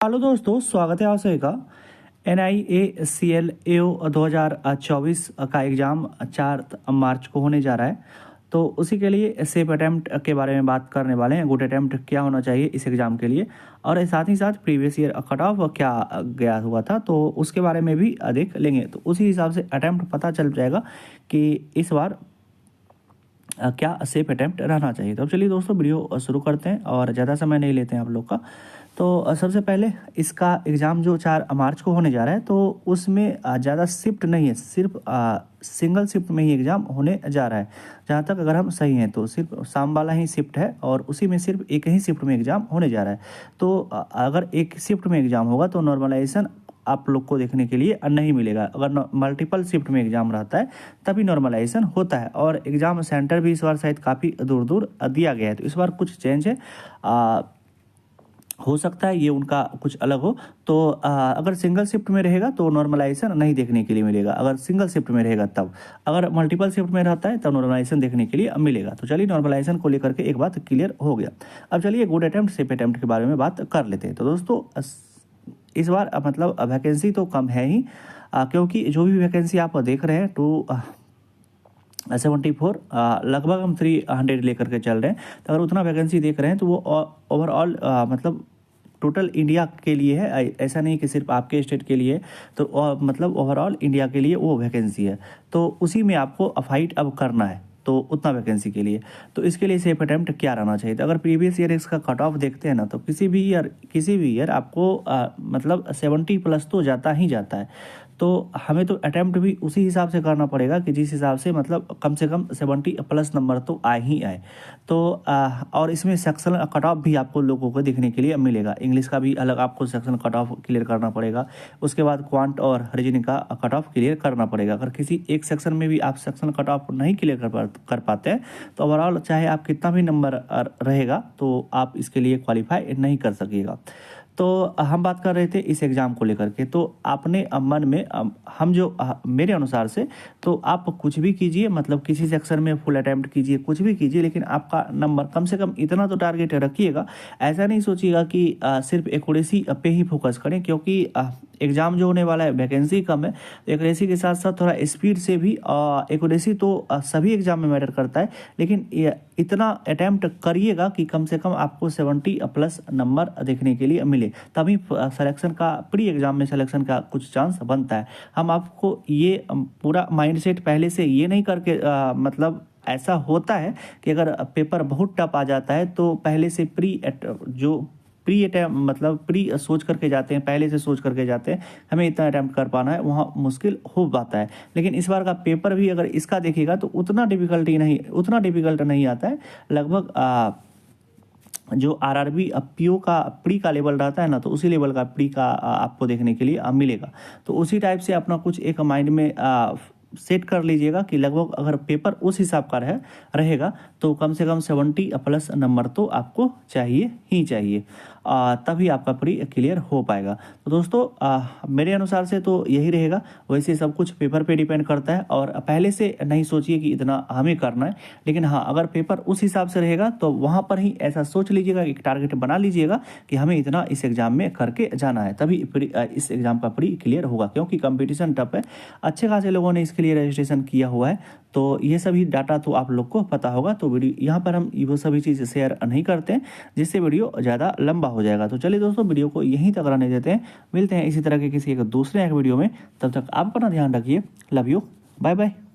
Hello दोस्तों, स्वागत है आप सभी का। NIACL AO 2024 का एग्ज़ाम 4 मार्च को होने जा रहा है। तो उसी के लिए सेफ अटैम्प्ट के बारे में बात करने वाले हैं। गुड अटैम्प्ट क्या होना चाहिए इस एग्ज़ाम के लिए, और साथ ही साथ प्रीवियस ईयर कट ऑफ क्या गया हुआ था तो उसके बारे में भी देख लेंगे। तो उसी हिसाब से अटैम्प्ट पता चल जाएगा कि इस बार क्या सेफ अटैम्प्ट रहना चाहिए। तो चलिए दोस्तों, वीडियो शुरू करते हैं और ज़्यादा समय नहीं लेते हैं आप लोग का। तो सबसे पहले इसका एग्ज़ाम जो 4 मार्च को होने जा रहा है तो उसमें ज़्यादा शिफ्ट नहीं है, सिर्फ सिंगल शिफ्ट में ही एग्ज़ाम होने जा रहा है। जहाँ तक अगर हम सही हैं तो सिर्फ शाम वाला ही शिफ्ट है और उसी में सिर्फ एक ही शिफ्ट में एग्ज़ाम होने जा रहा है। तो अगर एक शिफ्ट में एग्ज़ाम होगा तो नॉर्मलाइजेशन आप लोग को देखने के लिए नहीं मिलेगा। अगर मल्टीपल शिफ्ट में एग्ज़ाम रहता है तभी नॉर्मलाइजेशन होता है। और एग्ज़ाम सेंटर भी इस बार शायद काफ़ी दूर दूर दिया गया है, तो इस बार कुछ चेंज है। हो सकता है ये उनका कुछ अलग हो। तो अगर सिंगल शिफ्ट में रहेगा तो नॉर्मलाइजेशन नहीं देखने के लिए मिलेगा, अगर सिंगल शिफ्ट में रहेगा तब। अगर मल्टीपल शिफ्ट में रहता है तब नॉर्मलाइजेशन देखने के लिए मिलेगा। तो चलिए, नॉर्मलाइजेशन को लेकर के एक बात क्लियर हो गया। अब चलिए गुड अटैम्प्ट सेफ अटैम्प्ट के बारे में बात कर लेते हैं। तो दोस्तों, इस बार मतलब वैकेंसी तो कम है ही, क्योंकि जो भी वैकेंसी आप देख रहे हैं 274 लगभग हम 300 लेकर के चल रहे हैं। तो अगर उतना वैकेंसी देख रहे हैं तो वो ओवरऑल मतलब टोटल इंडिया के लिए है, ऐसा नहीं कि सिर्फ आपके स्टेट के लिए। तो मतलब ओवरऑल इंडिया के लिए वो वैकेंसी है, तो उसी में आपको फाइट अब करना है। तो उतना वैकेंसी के लिए तो इसके लिए सेफ अटैम्प्ट क्या रहना चाहिए। तो अगर प्रीवियस ईयर इसका कट ऑफ देखते हैं ना, तो किसी भी ईयर आपको मतलब 70+ तो जाता ही जाता है। तो हमें तो अटैम्प्ट भी उसी हिसाब से करना पड़ेगा कि जिस हिसाब से मतलब कम से कम 70+ नंबर तो आए ही आए। तो और इसमें सेक्शन कट ऑफ भी आपको लोगों को देखने के लिए मिलेगा। इंग्लिश का भी अलग आपको सेक्शन कट ऑफ क्लियर करना पड़ेगा। उसके बाद क्वांट और रीजनिंग का कट ऑफ क्लियर करना पड़ेगा। अगर किसी एक सेक्शन में भी आप सेक्शन कट ऑफ नहीं क्लियर कर पाते हैं तो ओवरऑल चाहे आप कितना भी नंबर रहेगा तो आप इसके लिए क्वालिफाई नहीं कर सकिएगा। तो हम बात कर रहे थे इस एग्ज़ाम को लेकर के। तो आपने मन में हम जो मेरे अनुसार से तो आप कुछ भी कीजिए, मतलब किसी सेक्शन में फुल अटैम्प्ट कीजिए, कुछ भी कीजिए, लेकिन आपका नंबर कम से कम इतना तो टारगेट रखिएगा। ऐसा नहीं सोचिएगा कि सिर्फ एक्यूरेसी पे ही फोकस करें, क्योंकि एग्ज़ाम जो होने वाला है वैकेंसी कम है। तो एक्यूरेसी के साथ साथ थोड़ा स्पीड से भी, एक्यूरेसी तो सभी एग्ज़ाम में मैटर करता है, लेकिन इतना अटैम्प्ट करिएगा कि कम से कम आपको 70+ नंबर देखने के लिए मिले, तभी सिलेक्शन का, प्री एग्ज़ाम में सिलेक्शन का कुछ चांस बनता है। हम आपको ये पूरा माइंडसेट पहले से ये नहीं करके मतलब ऐसा होता है कि अगर पेपर बहुत टफ आ जाता है तो पहले से प्री अटैम्प्ट मतलब प्री सोच करके जाते हैं, पहले से सोच करके जाते हैं हमें इतना अटैम्प्ट कर पाना है, वहाँ मुश्किल हो पाता है। लेकिन इस बार का पेपर भी अगर इसका देखिएगा तो उतना डिफिकल्ट नहीं आता है। लगभग जो RRB PO का प्री का लेवल रहता है ना, तो उसी लेवल का प्री का आपको देखने के लिए मिलेगा। तो उसी टाइप से अपना कुछ एक माइंड में सेट कर लीजिएगा कि लगभग अगर पेपर उस हिसाब का रहेगा तो कम से कम 70+ नंबर तो आपको चाहिए ही चाहिए, तभी आपका प्री क्लियर हो पाएगा। तो दोस्तों, मेरे अनुसार से तो यही रहेगा। वैसे सब कुछ पेपर पे डिपेंड करता है, और पहले से नहीं सोचिए कि इतना हमें करना है, लेकिन हाँ, अगर पेपर उस हिसाब से रहेगा तो वहाँ पर ही ऐसा सोच लीजिएगा, एक टारगेट बना लीजिएगा कि हमें इतना इस एग्ज़ाम में करके जाना है, तभी इस एग्ज़ाम का प्री क्लियर होगा। क्योंकि कंपटीशन टफ है, अच्छे खासे लोगों ने इसके लिए रजिस्ट्रेशन किया हुआ है, तो ये सभी डाटा तो आप लोग को पता होगा। तो वीडियो यहाँ पर हम वो सभी चीज़ शेयर नहीं करते हैं जिससे वीडियो ज़्यादा लंबा हो जाएगा। तो चलिए दोस्तों, वीडियो को यहीं तक रहने देते हैं, मिलते हैं इसी तरह के किसी एक दूसरे वीडियो में। तब तक आप अपना ध्यान रखिए। Love you, bye bye.